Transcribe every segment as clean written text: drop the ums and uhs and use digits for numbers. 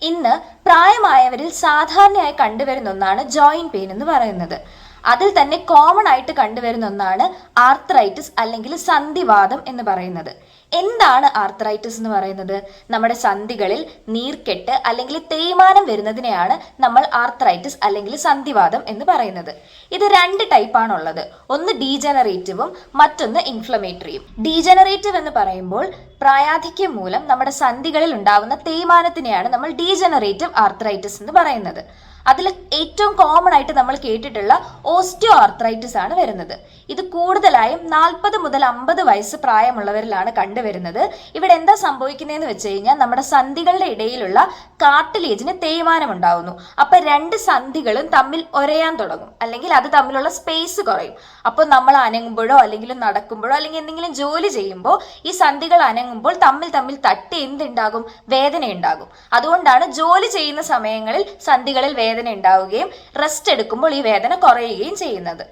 ഇന്ന് പ്രായമായവരിൽ സാധാരണയായി കണ്ടുവരുന്ന ഒന്നാണ് ജോയിന്റ് പെയിൻ എന്ന് പറയുന്നത്. അതിൽ തന്നെ കോമൺ ആയിട്ട് കണ്ടുവരുന്ന ഒന്നാണ് ആർത്രൈറ്റിസ് അല്ലെങ്കിൽ സന്ധിവാതം എന്ന് പറയുന്നത്. എന്താണ് ആർത്രൈറ്റിസ് എന്ന് പറയുന്നത്? നമ്മുടെ സന്ധികളിൽ നീർക്കെട്ട് അല്ലെങ്കിൽ തേയ്മാനം വരുന്നതിനെയാണ് നമ്മൾ ആർത്രൈറ്റിസ് അല്ലെങ്കിൽ സന്ധിവാതം എന്ന് പറയുന്നത്. ഇത് രണ്ട് ടൈപ്പാണുള്ളത്. ഒന്ന് ഡീജനറേറ്റീവും മറ്റൊന്ന് ഇൻഫ്ലമേറ്ററിയും. ഡീജനറേറ്റീവ് എന്ന് പറയുമ്പോൾ പ്രായാധിക്യം മൂലം നമ്മുടെ സന്ധികളിൽ ഉണ്ടാവുന്ന തേയ്മാനത്തിനെയാണ് നമ്മൾ ഡീജനറേറ്റീവ് ആർത്രൈറ്റിസ് എന്ന് പറയുന്നത്. അതിൽ ഏറ്റവും കോമൺ ആയിട്ട് നമ്മൾ കേട്ടിട്ടുള്ള ഓസ്റ്റിയോ ആർത്രൈറ്റിസ് ആണ് വരുന്നത്. ഇത് കൂടുതലായും 40 മുതൽ 50 വയസ്സ് പ്രായമുള്ളവരിലാണ് കണ്ടുവരുന്നത്. ഇവിടെ എന്താ സംഭവിക്കുന്നതെന്ന് വെച്ച് കഴിഞ്ഞാൽ നമ്മുടെ സന്ധികളുടെ ഇടയിലുള്ള കാർട്ടിലേജിന് തേയ്മാനം ഉണ്ടാവുന്നു. അപ്പൊ രണ്ട് സന്ധികളും തമ്മിൽ ഒരയാൻ തുടങ്ങും, അല്ലെങ്കിൽ അത് തമ്മിലുള്ള സ്പേസ് കുറയും. അപ്പോൾ നമ്മൾ അനങ്ങുമ്പോഴോ അല്ലെങ്കിൽ നടക്കുമ്പോഴോ അല്ലെങ്കിൽ എന്തെങ്കിലും ജോലി ചെയ്യുമ്പോൾ ഈ സന്ധികൾ അനങ്ങുമ്പോൾ തമ്മിൽ തമ്മിൽ തട്ടി എന്തുണ്ടാകും? വേദന ഉണ്ടാകും. അതുകൊണ്ടാണ് ജോലി ചെയ്യുന്ന സമയങ്ങളിൽ സന്ധികളിൽ വേദന ഉണ്ടാവുകയും റെസ്റ്റ് എടുക്കുമ്പോൾ ഈ വേദന കുറയുകയും ചെയ്യുന്നത്.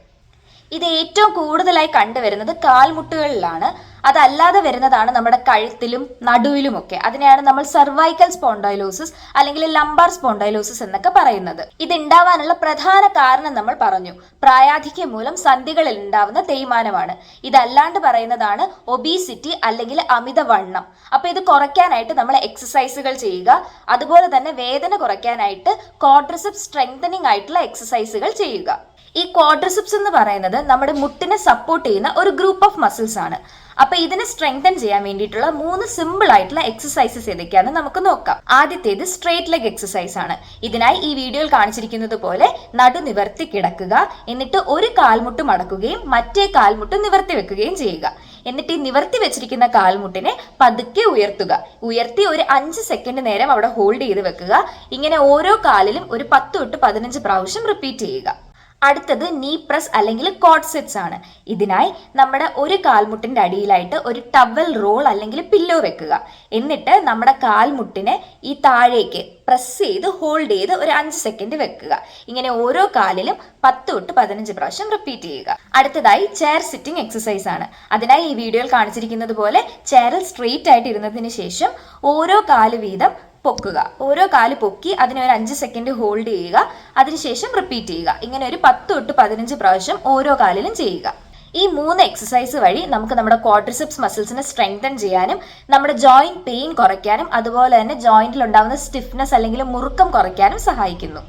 ഇത് ഏറ്റവും കൂടുതലായി കണ്ടുവരുന്നത് കാൽമുട്ടുകളിലാണ്. അതല്ലാതെ വരുന്നതാണ് നമ്മുടെ കഴുത്തിലും നടുവിലുമൊക്കെ. അതിനെയാണ് നമ്മൾ സർവൈക്കൽ സ്പോണ്ടൈലോസിസ് അല്ലെങ്കിൽ ലംബാർ സ്പോണ്ടൈലോസിസ് എന്നൊക്കെ പറയുന്നത്. ഇത് ഉണ്ടാവാനുള്ള പ്രധാന കാരണം നമ്മൾ പറഞ്ഞു, പ്രായാധിക്യം മൂലം സന്ധികളിൽ ഉണ്ടാവുന്ന തേയ്മാനമാണ്. ഇതല്ലാണ്ട് പറയുന്നതാണ് ഒബീസിറ്റി അല്ലെങ്കിൽ അമിതവണ്ണം. അപ്പൊ ഇത് കുറയ്ക്കാനായിട്ട് നമ്മൾ എക്സസൈസുകൾ ചെയ്യുക. അതുപോലെ തന്നെ വേദന കുറയ്ക്കാനായിട്ട് ക്വാഡ്രിസെപ്സ് സ്ട്രെങ്തനിങ് ആയിട്ടുള്ള എക്സസൈസുകൾ ചെയ്യുക. ഈ ക്വാഡ്രിസെപ്സ് എന്ന് പറയുന്നത് നമ്മുടെ മുട്ടിനെ സപ്പോർട്ട് ചെയ്യുന്ന ഒരു ഗ്രൂപ്പ് ഓഫ് മസിൽസ് ആണ്. അപ്പൊ ഇതിനെ സ്ട്രെങ്തൻ ചെയ്യാൻ വേണ്ടിയിട്ടുള്ള 3 സിമ്പിൾ ആയിട്ടുള്ള എക്സസൈസസ് ഏതൊക്കെയാണെന്ന് നമുക്ക് നോക്കാം. ആദ്യത്തേത് സ്ട്രേറ്റ് ലെഗ് എക്സസൈസ് ആണ്. ഇതിനായി ഈ വീഡിയോയിൽ കാണിച്ചിരിക്കുന്നത് പോലെ നടു നിവർത്തി കിടക്കുക. എന്നിട്ട് ഒരു കാൽമുട്ട് മടക്കുകയും മറ്റേ കാൽമുട്ട് നിവർത്തി വെക്കുകയും ചെയ്യുക. എന്നിട്ട് ഈ നിവർത്തി വെച്ചിരിക്കുന്ന കാൽമുട്ടിനെ പതുക്കെ ഉയർത്തി ഒരു 5 സെക്കൻഡ് നേരം അവിടെ ഹോൾഡ് ചെയ്ത് വെക്കുക. ഇങ്ങനെ ഓരോ കാലിലും ഒരു 10 തൊട്ട് 15 പ്രാവശ്യം റിപ്പീറ്റ് ചെയ്യുക. അടുത്തത് നീ പ്രസ് അല്ലെങ്കിൽ കോഡ്സെറ്റ്സ് ആണ്. ഇതിനായി നമ്മുടെ ഒരു കാൽമുട്ടിന്റെ അടിയിലായിട്ട് ഒരു ടവൽ റോൾ അല്ലെങ്കിൽ പില്ലോ വെക്കുക. എന്നിട്ട് നമ്മുടെ കാൽമുട്ടിനെ ഈ താഴേക്ക് പ്രസ് ചെയ്ത് ഹോൾഡ് ചെയ്ത് ഒരു 5 സെക്കൻഡ് വെക്കുക. ഇങ്ങനെ ഓരോ കാലിലും 10 തൊട്ട് 15 പ്രാവശ്യം റിപ്പീറ്റ് ചെയ്യുക. അടുത്തതായി ചെയർ സിറ്റിംഗ് എക്സസൈസ് ആണ്. അതിനായി ഈ വീഡിയോയിൽ കാണിച്ചിരിക്കുന്നത് പോലെ ചെയറിൽ സ്ട്രെയിറ്റ് ആയിട്ട് ഇരുന്നതിന് ശേഷം ഓരോ കാല് വീതം പൊക്കുക. ഓരോ കാല് പൊക്കി അതിനെ ഒരു 5 സെക്കൻഡ് ഹോൾഡ് ചെയ്യുക. അതിനുശേഷം റിപ്പീറ്റ് ചെയ്യുക. ഇങ്ങനെ ഒരു 10 തൊട്ട് 15 പ്രാവശ്യം ഓരോ കാലിലും ചെയ്യുക. ഈ 3 എക്സസൈസ് വഴി നമുക്ക് നമ്മുടെ ക്വാഡ്രിസെപ്സ് മസിൽസിനെ സ്ട്രെങ്തൻ ചെയ്യാനും നമ്മുടെ ജോയിന്റ് പെയിൻ കുറയ്ക്കാനും അതുപോലെ തന്നെ ജോയിന്റിൽ ഉണ്ടാകുന്ന സ്റ്റിഫ്നെസ് അല്ലെങ്കിൽ മുറുക്കം കുറയ്ക്കാനും സഹായിക്കുന്നു.